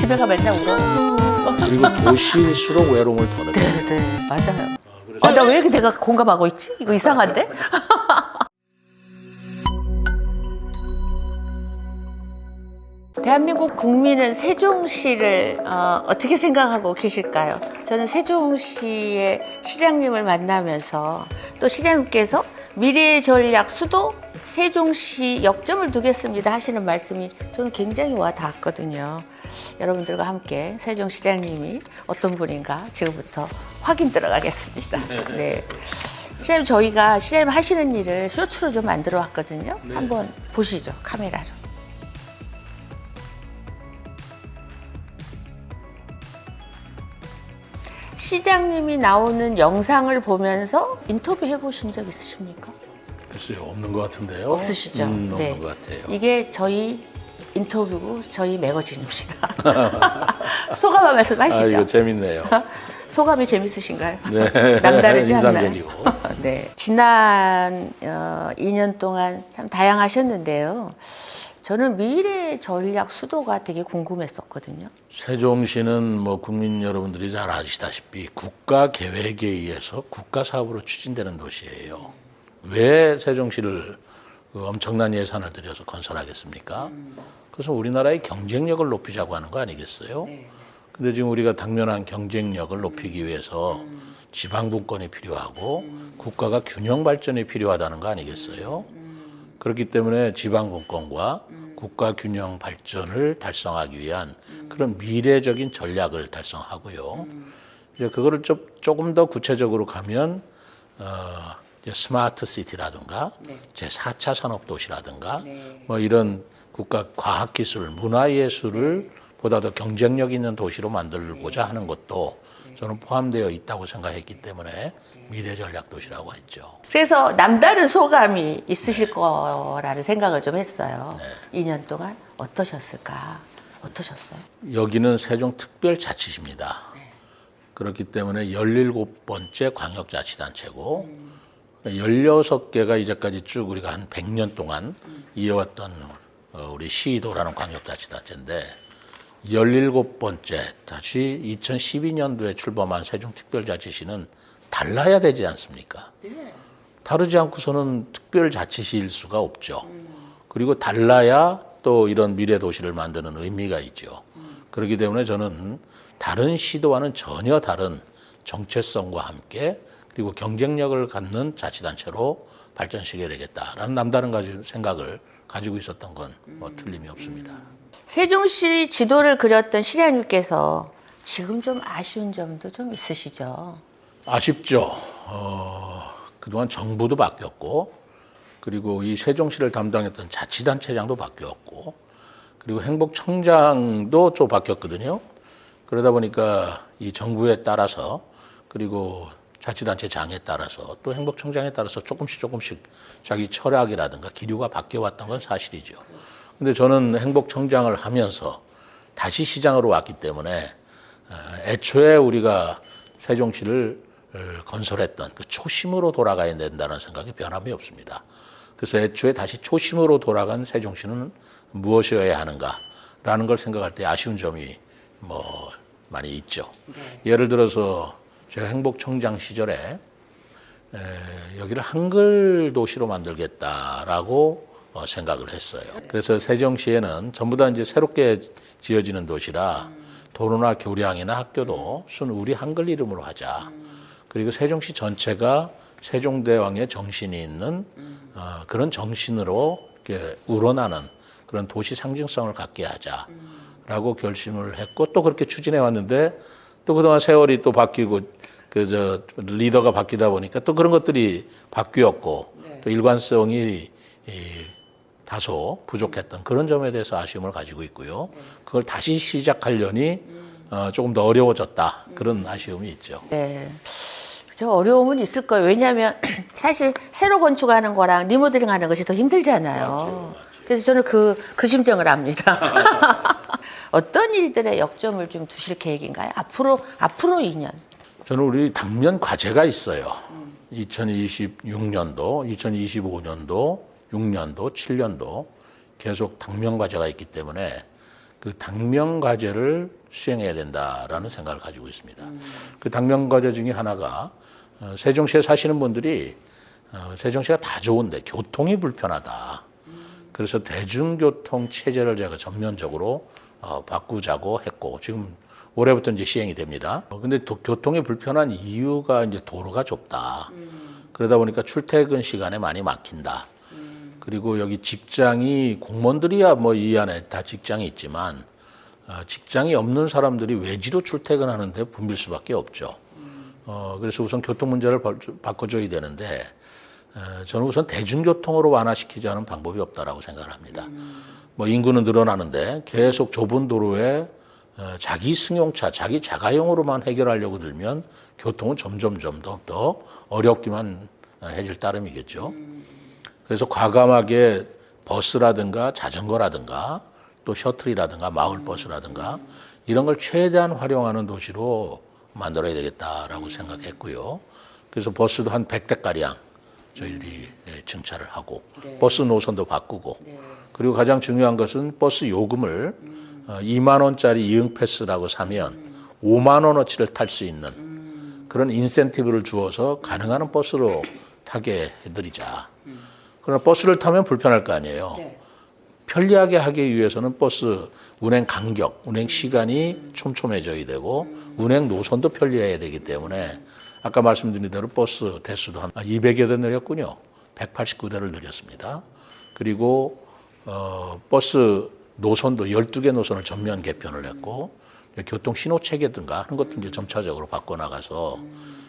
집에 가 맨날 울어요. 그리고 도시일수록 외로움을 더 느껴요. 네, 맞아요. 나 왜 이렇게 내가 공감하고 있지? 이거 이상한데? 대한민국 국민은 세종시를 어떻게 생각하고 계실까요? 저는 세종시의 시장님을 만나면서 또 시장님께서 미래의 전략 수도 세종시 역점을 두겠습니다 하시는 말씀이 저는 굉장히 와 닿았거든요. 여러분들과 함께 세종시장님이 어떤 분인가 지금부터 확인 들어가겠습니다. 네. 시장님, 저희가 시장님 하시는 일을 쇼츠로 좀 만들어 왔거든요. 네. 한번 보시죠, 카메라로. 시장님이 나오는 영상을 보면서 인터뷰 해보신 적 있으십니까? 글쎄요, 없는 것 같은데요. 없으시죠? 네. 없는 것 같아요. 이게 저희 인터뷰고 저희 매거진입니다. 소감 한 말씀 하시죠. 이거 재밌네요. 소감이 재밌으신가요? 네. 남다르지 않나요? 인상적이고. 네. 지난 2년 동안 참 다양하셨는데요. 저는 미래 전략 수도가 되게 궁금했었거든요. 세종시는 뭐 국민 여러분들이 잘 아시다시피 국가 계획에 의해서 국가 사업으로 추진되는 도시예요. 왜 세종시를 그 엄청난 예산을 들여서 건설하겠습니까? 그래서 우리나라의 경쟁력을 높이자고 하는 거 아니겠어요? 근데 지금 우리가 당면한 경쟁력을 높이기 위해서 지방분권이 필요하고 국가가 균형 발전이 필요하다는 거 아니겠어요? 그렇기 때문에 지방분권과 국가 균형 발전을 달성하기 위한 그런 미래적인 전략을 달성하고요. 이제 그거를 조금 더 구체적으로 가면 이제 스마트 시티라든가 제4차 산업도시라든가 뭐 이런 국가 과학기술, 문화예술을 보다 더 경쟁력 있는 도시로 만들고자 하는 것도 저는 포함되어 있다고 생각했기 때문에 미래전략도시라고 했죠. 그래서 남다른 소감이 있으실 거라는 생각을 좀 했어요. 2년 동안 어떠셨을까? 어떠셨어요? 여기는 세종특별자치시입니다. 그렇기 때문에 17번째 광역자치단체고 16개가 이제까지 쭉 우리가 한 100년 동안 이어왔던 우리 시도라는 광역자치단체인데 17번째 다시 2012년도에 출범한 세종특별자치시는 달라야 되지 않습니까? 다르지 않고서는 특별자치시일 수가 없죠. 그리고 달라야 또 이런 미래도시를 만드는 의미가 있죠. 그렇기 때문에 저는 다른 시도와는 전혀 다른 정체성과 함께 그리고 경쟁력을 갖는 자치단체로 발전시켜야 되겠다라는 남다른 생각을 가지고 있었던 건 뭐 틀림이 없습니다. 세종시 지도를 그렸던 시장님께서 지금 좀 아쉬운 점도 좀 있으시죠? 아쉽죠. 그동안 정부도 바뀌었고 그리고 이 세종시를 담당했던 자치단체장도 바뀌었고 그리고 행복청장도 좀 바뀌었거든요. 그러다 보니까 이 정부에 따라서 그리고 자치단체장에 따라서 또 행복청장에 따라서 조금씩 자기 철학이라든가 기류가 바뀌어왔던 건 사실이죠. 근데 저는 행복청장을 하면서 다시 시장으로 왔기 때문에 애초에 우리가 세종시를 건설했던 그 초심으로 돌아가야 된다는 생각이 변함이 없습니다. 그래서 애초에 다시 초심으로 돌아간 세종시는 무엇이어야 하는가라는 걸 생각할 때 아쉬운 점이 뭐 많이 있죠. 예를 들어서 제가 행복청장 시절에 여기를 한글 도시로 만들겠다라고 생각을 했어요. 그래서 세종시에는 전부 다 이제 새롭게 지어지는 도시라 도로나 교량이나 학교도 순 우리 한글 이름으로 하자. 그리고 세종시 전체가 세종대왕의 정신이 있는 그런 정신으로 이렇게 우러나는 그런 도시 상징성을 갖게 하자라고 결심을 했고 또 그렇게 추진해 왔는데 또 그동안 세월이 또 바뀌고 리더가 바뀌다 보니까 또 그런 것들이 바뀌었고 또 일관성이 다소 부족했던 그런 점에 대해서 아쉬움을 가지고 있고요. 그걸 다시 시작하려니 조금 더 어려워졌다. 그런 아쉬움이 있죠. 네. 저 어려움은 있을 거예요. 왜냐하면 사실 새로 건축하는 거랑 리모델링 하는 것이 더 힘들잖아요. 그래서 저는 그 심정을 압니다. 어떤 일들의 역점을 좀 두실 계획인가요? 앞으로 2년. 저는 우리 당면 과제가 있어요. 2026년도, 2025년도, 6년도, 7년도 계속 당면 과제가 있기 때문에 그 당면 과제를 수행해야 된다라는 생각을 가지고 있습니다. 그 당면 과제 중에 하나가 세종시에 사시는 분들이 세종시가 다 좋은데 교통이 불편하다. 그래서 대중교통 체제를 제가 전면적으로 바꾸자고 했고 지금 올해부터 이제 시행이 됩니다. 근데 교통이 불편한 이유가 이제 도로가 좁다. 그러다 보니까 출퇴근 시간에 많이 막힌다. 그리고 여기 직장이 공무원들이야 뭐 이 안에 다 직장이 있지만 직장이 없는 사람들이 외지로 출퇴근하는데 붐빌 수밖에 없죠. 그래서 우선 교통 문제를 바꿔줘야 되는데 저는 우선 대중교통으로 완화시키자는 방법이 없다라고 생각을 합니다. 뭐 인구는 늘어나는데 계속 좁은 도로에 자기 승용차, 자기 자가용으로만 해결하려고 들면 교통은 점점 더 어렵기만 해질 따름이겠죠. 그래서 과감하게 버스라든가 자전거라든가 또 셔틀이라든가 마을버스라든가 이런 걸 최대한 활용하는 도시로 만들어야 되겠다라고 생각했고요. 그래서 버스도 한 100대가량 저희들이 증차를 하고 버스 노선도 바꾸고 그리고 가장 중요한 것은 버스 요금을 2만 원짜리 이응 패스라고 사면 5만 원어치를 탈 수 있는 그런 인센티브를 주어서 가능한 한 버스로 타게 해드리자. 그러나 버스를 타면 불편할 거 아니에요. 편리하게 하기 위해서는 버스 운행 간격, 운행 시간이 촘촘해져야 되고 운행 노선도 편리해야 되기 때문에 아까 말씀드린 대로 버스 대수도 한 200여 대 늘렸군요. 189대를 늘렸습니다. 그리고 버스 노선도 12개 노선을 전면 개편을 했고 교통 신호 체계 등가 하는 것도 이제 점차적으로 바꿔나가서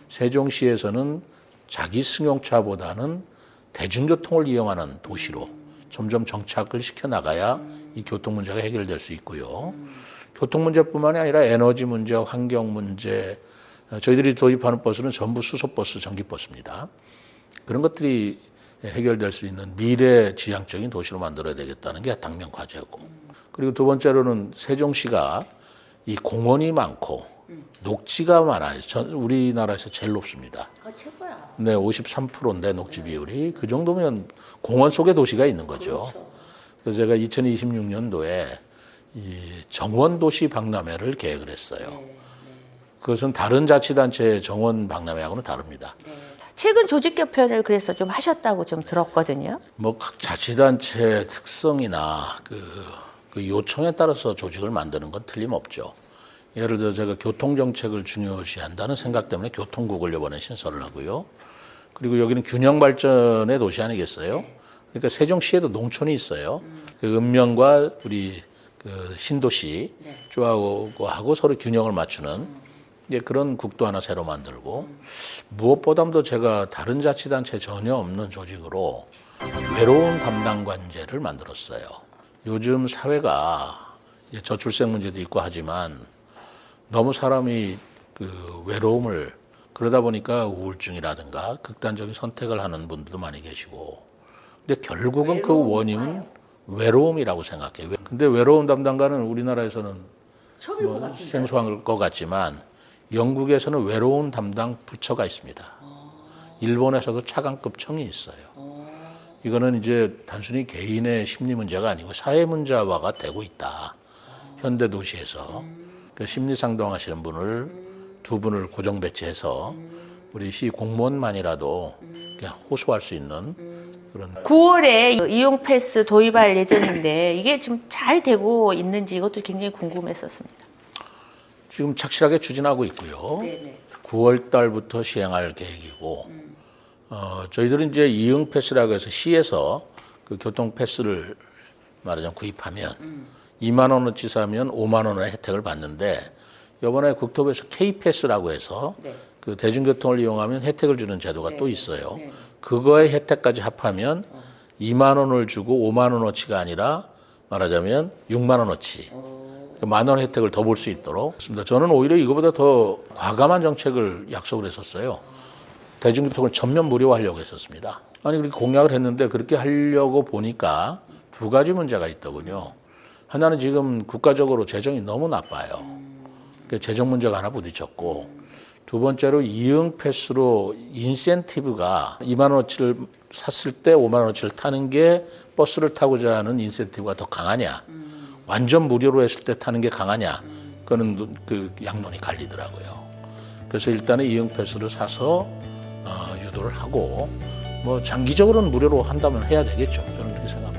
세종시에서는 자기 승용차보다는 대중교통을 이용하는 도시로 점점 정착을 시켜나가야 이 교통 문제가 해결될 수 있고요. 교통 문제뿐만이 아니라 에너지 문제, 환경 문제, 저희들이 도입하는 버스는 전부 수소버스, 전기버스입니다. 그런 것들이 해결될 수 있는 미래 지향적인 도시로 만들어야 되겠다는 게 당면 과제고. 그리고 두 번째로는 세종시가 이 공원이 많고 녹지가 많아요. 우리나라에서 제일 높습니다. 최고야. 네, 53%인데 녹지 비율이 그 정도면 공원 속에 도시가 있는 거죠. 그렇죠. 그래서 제가 2026년도에 이 정원도시 박람회를 계획을 했어요. 그것은 다른 자치단체의 정원 박람회하고는 다릅니다. 최근 조직 개편을 그래서 좀 하셨다고 좀 들었거든요. 뭐 각 자치단체 특성이나 그 요청에 따라서 조직을 만드는 건 틀림없죠. 예를 들어 제가 교통정책을 중요시한다는 생각 때문에 교통국을 이번에 신설을 하고요. 그리고 여기는 균형 발전의 도시 아니겠어요? 그러니까 세종시에도 농촌이 있어요. 그 읍면과 우리 그 신도시 쪽하고 서로 균형을 맞추는 이제 그런 국도 하나 새로 만들고 무엇보다도 제가 다른 자치단체 전혀 없는 조직으로 외로운 담당관제를 만들었어요. 요즘 사회가 저출생 문제도 있고 하지만 너무 사람이 그 외로움을 그러다 보니까 우울증이라든가 극단적인 선택을 하는 분들도 많이 계시고 근데 결국은 그 원인은 외로움이라고 생각해요. 근데 외로움 담당관은 우리나라에서는 뭐 생소한 것 같지만 영국에서는 외로움 담당 부처가 있습니다. 일본에서도 차관급 청이 있어요. 이거는 이제 단순히 개인의 심리 문제가 아니고 사회 문제화가 되고 있다. 현대 도시에서. 심리 상담하시는 분을 두 분을 고정 배치해서 우리 시 공무원만이라도 그냥 호소할 수 있는 그런. 9월에 이용 패스 도입할 예정인데 이게 지금 잘 되고 있는지 이것도 굉장히 궁금했었습니다. 지금 착실하게 추진하고 있고요. 네네. 9월 달부터 시행할 계획이고 저희들은 이제 이응 패스라고 해서 시에서 그 교통 패스를 말하자면 구입하면 2만 원어치 사면 5만 원의 혜택을 받는데 이번에 국토부에서 K패스라고 해서 그 대중교통을 이용하면 혜택을 주는 제도가 또 있어요. 그거의 혜택까지 합하면 2만 원을 주고 5만 원어치가 아니라 말하자면 6만 원어치. 만 원 혜택을 더 볼 수 있도록 했습니다. 저는 오히려 이거보다 더 과감한 정책을 약속을 했었어요. 대중교통을 전면 무료화하려고 했었습니다. 아니 그렇게 공약을 했는데 그렇게 하려고 보니까 두 가지 문제가 있더군요. 하나는 지금 국가적으로 재정이 너무 나빠요. 재정 문제가 하나 부딪혔고 두 번째로 이응 패스로 인센티브가 2만 원어치를 샀을 때 5만 원어치를 타는 게 버스를 타고자 하는 인센티브가 더 강하냐. 완전 무료로 했을 때 타는 게 강하냐, 그거는 그 양론이 갈리더라고요. 그래서 일단은 이용 패스를 사서 유도를 하고 뭐 장기적으로는 무료로 한다면 해야 되겠죠. 저는 그렇게 생각합니다.